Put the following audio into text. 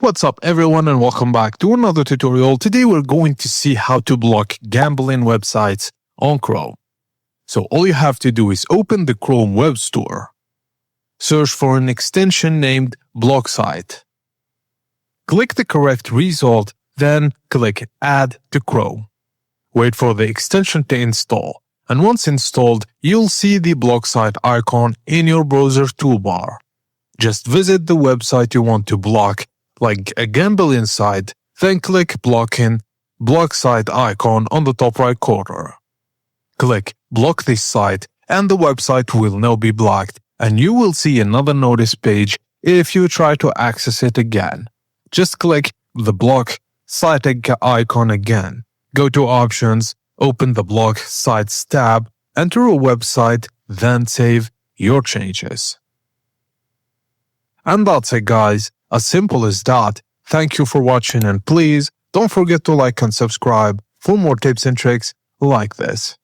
What's up everyone and welcome back to another tutorial. Today we're going to see how to block gambling websites on Chrome. So all you have to do is open the Chrome Web Store. Search for an extension named Block Site. Click the correct result, then click Add to Chrome. Wait for the extension to install, and once installed, you'll see the block site icon in your browser toolbar. Just visit the website you want to block, like a gambling site, then click Blocking Block Site icon on the top right corner. Click Block this site and the website will now be blocked, and you will see another notice page if you try to access it again. Just click the Block Site icon again. Go to Options, open the Block Sites tab, enter a website, then save your changes. And that's it guys, as simple as that. Thank you for watching and please don't forget to like and subscribe for more tips and tricks like this.